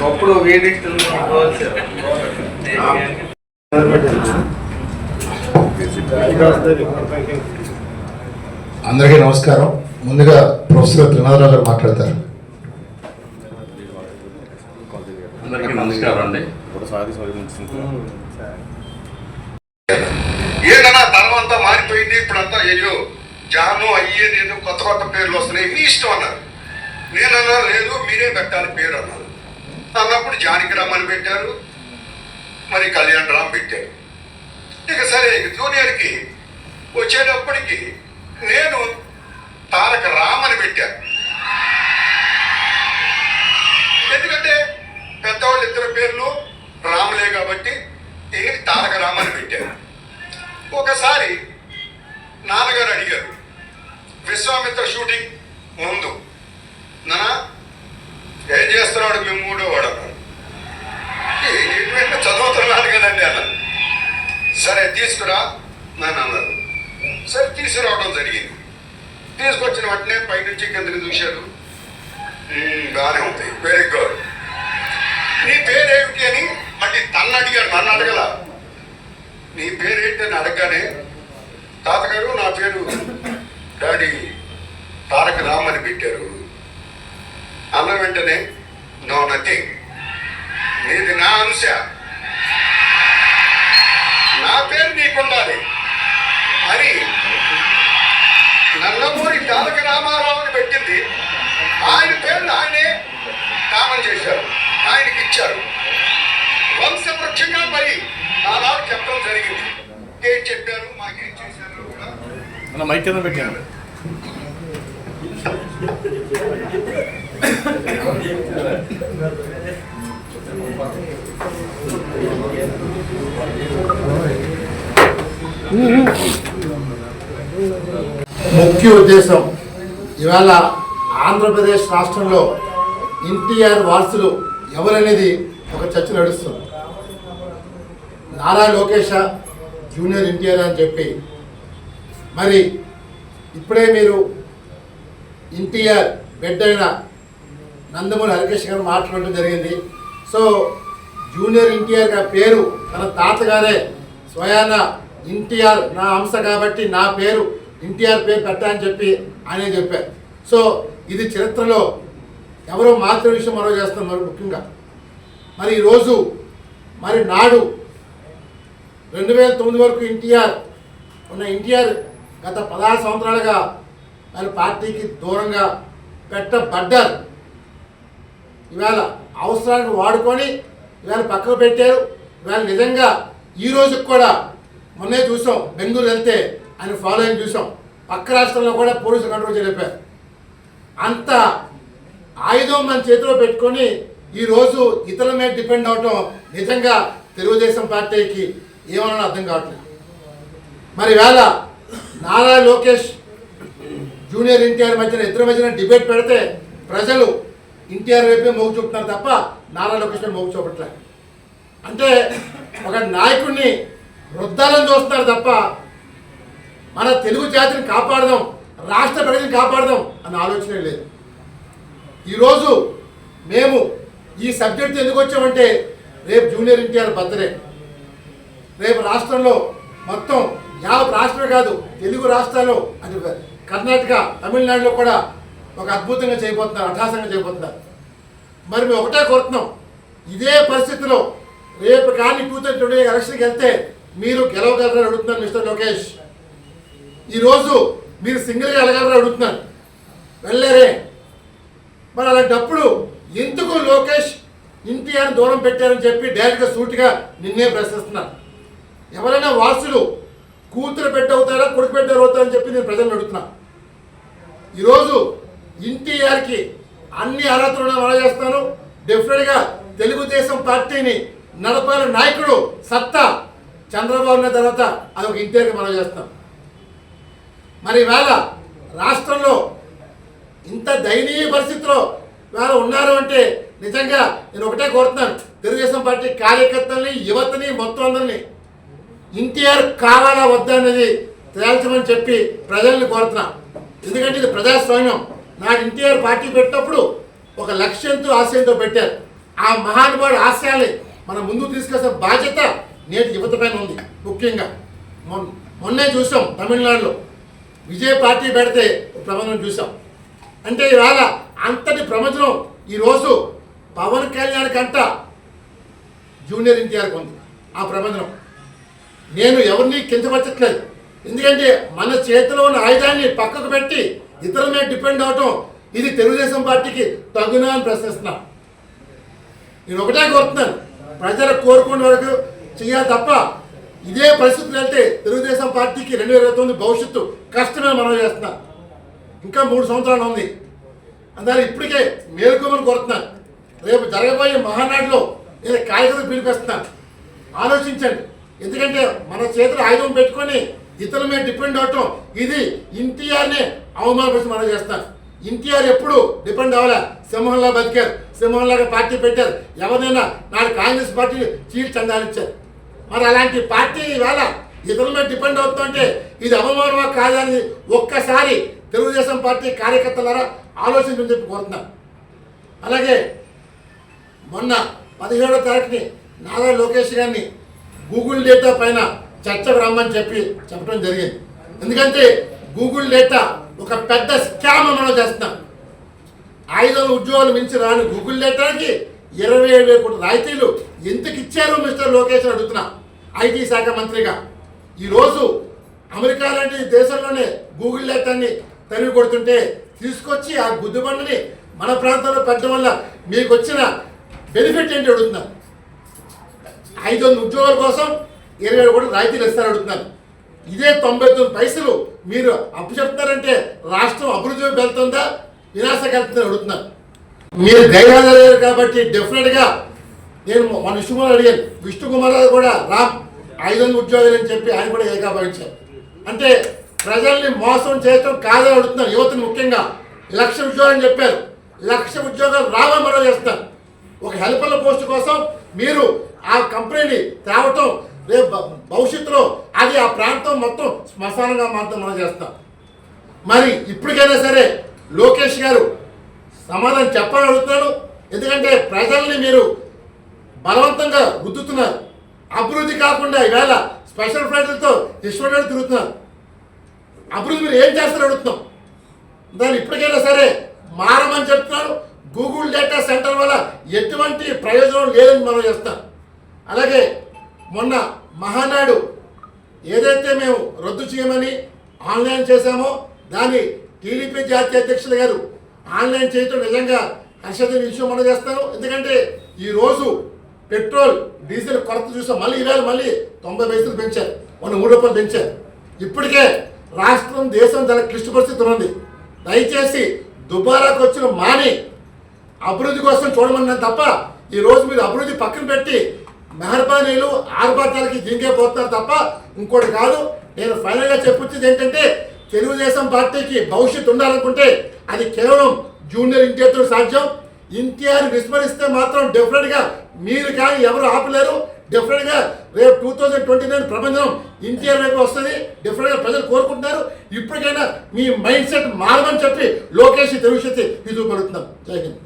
అప్పుడు అందరికీ నమస్కారం. ముందుగా ప్రొఫెసర్ త్రినాథరావు గారు మాట్లాడతారు. అందరికీ నమస్కారం అండి. ఏంటన్నా తరం అంతా మారిపోయింది, ఇప్పుడంతా అయ్యో జాను అయ్యేది ఏదో కొత్త కొత్త పేర్లు వస్తున్నాయి, మీ ఇష్టం అన్నారు. నేనన్నా లేదు మీరే పెట్టాలి పేరు అన్నారు. అన్నప్పుడు జానకి రామని పెట్టారు, మరి కళ్యాణ్ రామ్ పెట్టారు. ఇక సరే జూనియర్కి వచ్చేటప్పటికి నేను తారక రామ్ అని పెట్టాను. ఎందుకంటే పెద్దవాళ్ళు ఇద్దరు పేర్లు రాములే కాబట్టి ఈయన తారక రామ్ అని పెట్టారు. ఒకసారి నాన్నగారు అడిగారు విశ్వామిత్ర షూటింగ్ ముందు, నాన్న ఏం చేస్తున్నాడు మీ మూడో వాడు అన్నాడు. చదువుతున్నాడు కదండి అన్నాను. సరే తీసుకురా నాన్న అన్నారు. సరే తీసుకురావడం జరిగింది. తీసుకొచ్చిన వెంటనే పైనుంచి కిందకి చూశారు. బాగానే ఉంది, వెరీ గుడ్. నీ పేరేమిటి అని మళ్ళీ తన్ను అడిగాడు, నన్ను అడగల. నీ పేరేంటి అని అడగగానే తాతగారు నా పేరు డాడీ తారక రామ్ అని పెట్టారు అన్న వెంటనే నో నథింగ్, నీది నా అంశ, నా పేరు నీకుండాలి అని నల్లమూరి తారక రామారావుని పెట్టింది. ఆయన పేరును ఆయనే కామన్ చేశారు, ఆయనకి ఇచ్చారు. వంశవృక్షంగా మరి ఆనాడు చెప్పడం జరిగింది. ఏం చెప్పారు, మాకేం చేశారు కూడా మైక్ కింద పెట్టాను. ముఖ్య ఉద్దేశం ఇవాళ ఆంధ్రప్రదేశ్ రాష్ట్రంలో ఎన్టీఆర్ వారసులు ఎవరనేది ఒక చర్చ నడుస్తుంది. నారా లోకేష్ జూనియర్ ఎన్టీఆర్ అని చెప్పి, మరి ఇప్పుడే మీరు ఎన్టీఆర్ బిడ్డ అయిన నందమూరి హరికృష్ణ గారు మాట్లాడడం జరిగింది. సో జూనియర్ ఎన్టీఆర్ గారి పేరు తన తాతగారే స్వయాన ఎన్టీఆర్ నా అంశ కాబట్టి నా పేరు ఎన్టీఆర్ పేరు పెట్టాలని చెప్పి ఆయనే చెప్పారు. సో ఇది చరిత్రలో ఎవరో మాత్ర విషయం మనో చేస్తున్నారు. ముఖ్యంగా మరి ఈరోజు మరి నాడు 2009 వరకు ఎన్టీఆర్ ఉన్న ఎన్టీఆర్ గత 16 సంవత్సరాలుగా మరి పార్టీకి దూరంగా పెట్టబడ్డారు. ఇవాళ అవసరానికి వాడుకొని ఇవాళ పక్కకు పెట్టారు. ఇవాళ నిజంగా ఈ రోజుకి కూడా మొన్నే చూసాం, బెంగళూరు వెళ్తే ఆయన ఫాలోయింగ్ చూసాం. పక్క రాష్ట్రంలో కూడా పోలీసులు కంట్రోల్ చేయలేపారు. అంత ఆయుధం మన చేతిలో పెట్టుకొని ఈరోజు ఇతరుల మీద డిపెండ్ అవటం నిజంగా తెలుగుదేశం పార్టీకి ఏమన్నా అర్థం కావట్లేదు. మరి వేళ నారా లోకేష్ జూనియర్ ఎన్టీఆర్ మధ్యన ఇద్దరి మధ్యన డిబేట్ పెడితే ప్రజలు ఎన్టీఆర్ వైపే మొగ్గు చూపుతున్నారు తప్ప నారా లోకేష్ మీద మొగ్గు చూపట్లేదు. అంటే ఒక నాయకుడిని వృద్ధాలను చూస్తున్నారు తప్ప మన తెలుగు జాతిని కాపాడదాం, రాష్ట్ర ప్రజలను కాపాడదాం అన్న ఆలోచనే లేదు. ఈరోజు మేము ఈ సబ్జెక్ట్ ఎందుకు వచ్చామంటే రేపు జూనియర్ ఎన్టీఆర్ బర్త్డే. రేపు రాష్ట్రంలో మొత్తం యావత్ రాష్ట్రమే కాదు, తెలుగు రాష్ట్రాల్లో అది కర్ణాటక తమిళనాడులో కూడా ఒక అద్భుతంగా చేయబోతున్నారు, అఠాసంగా చేయబోతున్నారు. మరి మేము ఒకటే కోరుతున్నాం, ఇదే పరిస్థితిలో రేపు కానీ 2020 ఎలక్షన్కి వెళ్తే మీరు గెలవగలరని అడుగుతున్నాను మిస్టర్ లోకేష్. ఈరోజు మీరు సింగిల్గా వెళ్ళగలరని అడుగుతున్నాను, వెళ్ళలేరే. మరి అలాంటప్పుడు ఎందుకు లోకేష్ ఎన్టీఆర్ దూరం పెట్టారని చెప్పి డైరెక్ట్గా సూటిగా నిన్నే ప్రశ్నిస్తున్నారు. ఎవరైనా వారసులు కూతురు పెట్టి అవుతారా, కొడుకు పెట్టి అవుతారని చెప్పి నేను ప్రజలను అడుగుతున్నా. ఈరోజు ఎన్టీఆర్కి అన్ని అర్హతలు మనం చేస్తాను. డెఫినెట్గా తెలుగుదేశం పార్టీని నడపాల నాయకుడు సత్తా చంద్రబాబు నాయుడు తర్వాత అదొక ఎన్టీఆర్కి మనం చేస్తాం. మరి వేళ రాష్ట్రంలో ఇంత దయనీయ పరిస్థితిలో వేళ ఉన్నారు అంటే నిజంగా నేను ఒకటే కోరుతున్నాను, తెలుగుదేశం పార్టీ కార్యకర్తల్ని, యువతని, మొత్తం అందరినీ ఎన్టీఆర్ కావాలా వద్దా అనేది తేల్చమని చెప్పి ప్రజల్ని కోరుతున్నా. ఎందుకంటే ఇది ప్రజాస్వామ్యం. నాడు ఎన్టీఆర్ పార్టీ పెట్టినప్పుడు ఒక లక్ష్యంతో ఆశయంతో పెట్టారు. ఆ మహానుభావుడి ఆశయాల్ని మనం ముందుకు తీసుకొచ్చే బాధ్యత నేటి యువత పైన ఉంది. ముఖ్యంగా మొన్నే చూసాం తమిళనాడులో విజయ్ పార్టీ పెడితే ప్రబంధం చూసాం. అంటే ఇవాళ అంతటి ప్రపంచం ఈరోజు పవన్ కళ్యాణ్ కంట జూనియర్ ఎన్టీఆర్కి ఉంది ఆ ప్రబంధం. నేను ఎవరిని కించపరచట్లేదు, ఎందుకంటే మన చేతిలో ఉన్న ఆయుధాన్ని పక్కకు పెట్టి ఇతరుల మీద డిపెండ్ అవటం ఇది తెలుగుదేశం పార్టీకి తగునా అని ప్రశ్నిస్తున్నా. నేను ఒకటే కోరుతున్నాను, ప్రజలు కోరుకునే వరకు చేయాలి తప్ప ఇదే పరిస్థితులు వెళ్తే తెలుగుదేశం పార్టీకి 2029 భవిష్యత్తు కష్టమే మనం చేస్తున్నాం. ఇంకా 3 సంవత్సరాలు ఉంది, అందువల్ల ఇప్పటికే మేలుకోమని కోరుతున్నాను. రేపు జరగబోయే మహానాడులో నేను కార్యకర్తలు పిలిపిస్తున్నాను, ఆలోచించండి. ఎందుకంటే మన చేతులు ఆయుధం పెట్టుకొని ఇతరుల మీద డిపెండ్ అవటం ఇది ఎన్టీఆర్ని అవమానపరిచి మనం చేస్తాను. ఎన్టీఆర్ ఎప్పుడు డిపెండ్ అవ్వలే, సింహంలా బతికారు, సింహంలాగా పార్టీ పెట్టారు. ఎవరైనా నాడు కాంగ్రెస్ పార్టీ చీల్ చందాలు ఇచ్చారు. మరి అలాంటి పార్టీ ఇవాళ ఇతరుల మీద డిపెండ్ అవుతుంటే ఇది అవమానమా కాదని ఒక్కసారి తెలుగుదేశం పార్టీ కార్యకర్తలారా ఆలోచించని చెప్పి కోరుతున్నాను. అలాగే మొన్న 17వ తారీఖుని నారా లోకేష్ గారిని గూగుల్ డేటా పైన చర్చకు రమ్మని చెప్పడం జరిగింది. ఎందుకంటే గూగుల్ డేటా ఒక పెద్ద స్కామ్ మనం చేస్తున్నాం. 500 ఉద్యోగాలు మించి రాని గూగుల్ డేటాకి 27,000 కోట్ల రాయితీలు ఎందుకు ఇచ్చారు మిస్టర్ లోకేష్ అని అడుగుతున్నా. ఐటీ శాఖ మంత్రిగా ఈరోజు అమెరికా లాంటి దేశంలోనే గూగుల్ డేటాని తరిమి కొడుతుంటే తీసుకొచ్చి ఆ గుద్దుబండిని మన ప్రాంతంలో పెట్టడం వల్ల మీకు వచ్చిన బెనిఫిట్ ఏంటి అడుగుతున్నారు. 500 ఉద్యోగాల కోసం 27 కోట్ల రాయితీలు ఇస్తారని అడుగుతున్నారు. ఇదే 99 పైసలు మీరు అప్పు చెప్తున్నారంటే రాష్ట్రం అభివృద్ధి వెళ్తుందా వినాశకు వెళ్తుందని అడుగుతున్నారు. మీరు ధైర్యాలు కాబట్టి డెఫినెట్గా నేను మన విష్ణుకుమార్ అడిగాను, విష్ణుకుమార్ కూడా రామ్ 500 ఉద్యోగాలు అని చెప్పి ఆయన కూడా ఏకాభవించారు. అంటే ప్రజల్ని మోసం చేయటం కాదని అడుగుతున్నారు. యువతని ముఖ్యంగా 1,00,000 ఉద్యోగాలు చెప్పారు, 1,00,000 ఉద్యోగాలు రావని మనం చేస్తారు. ఒక హెల్పర్ల పోస్ట్ కోసం మీరు ఆ కంపెనీని తేవటం రేపు భవిష్యత్తులో అది ఆ ప్రాంతం మొత్తం శ్మశానంగా మాత్రం మనం చేస్తాం. మరి ఇప్పటికైనా సరే లోకేష్ గారు సమాధానం చెప్పాలని అడుగుతున్నాడు. ఎందుకంటే ప్రజల్ని మీరు బలవంతంగా రుద్దుతున్నారు. అభివృద్ధి కాకుండా ఈవేళ స్పెషల్ ఫ్లైట్లతో ఇష్టపడి తిరుగుతున్నారు. అభివృద్ధి మీరు ఏం చేస్తారో అడుగుతున్నాం. దాన్ని ఇప్పటికైనా సరే మారమని చెప్తున్నాను. గూగుల్ డేటా సెంటర్ వల్ల ఎటువంటి ప్రయోజనం లేదని మనం చేస్తాం. అలాగే మొన్న మహానాడు ఏదైతే మేము రద్దు చేయమని ఆన్లైన్ చేశామో దాన్ని టీడీపీ జాతీయ అధ్యక్షులు గారు ఆన్లైన్ చేయటం నిజంగా హర్షదీయ విషయం మనం చేస్తాను. ఎందుకంటే ఈరోజు పెట్రోల్ డీజిల్ కొరత చూసాం. మళ్ళీ ఈవేళ మళ్ళీ 90 పైసలు పెంచారు, మొన్న 3 రూపాయలు పెంచారు. ఇప్పటికే రాష్ట్రం దేశం చాలా క్లిష్ట పరిస్థితి ఉంది. దయచేసి దుబారాకు వచ్చిన మాని అభివృద్ధి కోసం చూడమన్నాను తప్ప ఈరోజు మీరు అభివృద్ధి పక్కన పెట్టి మెహర్బానీలు ఆర్భాటాలకి దింగే పోతున్నారు తప్ప ఇంకోటి కాదు. నేను ఫైనల్గా చెప్పొచ్చేది ఏంటంటే తెలుగుదేశం పార్టీకి భవిష్యత్తు ఉండాలనుకుంటే అది కేవలం జూనియర్ ఎన్టీఆర్తో సాధ్యం. ఎన్టీఆర్ విస్మరిస్తే మాత్రం డెఫినెట్గా మీరు కానీ ఎవరు ఆపలేరు. డెఫినెట్గా రేపు 2029 ప్రపంచం ఎన్టీఆర్ వైపు వస్తుంది. డెఫినెట్గా ప్రజలు కోరుకుంటున్నారు. ఇప్పటికైనా మీ మైండ్ సెట్ మారమని చెప్పి లోకేష్ తెలుగు శక్తి ఇది చూపెడుతున్నాం. జై హింద్.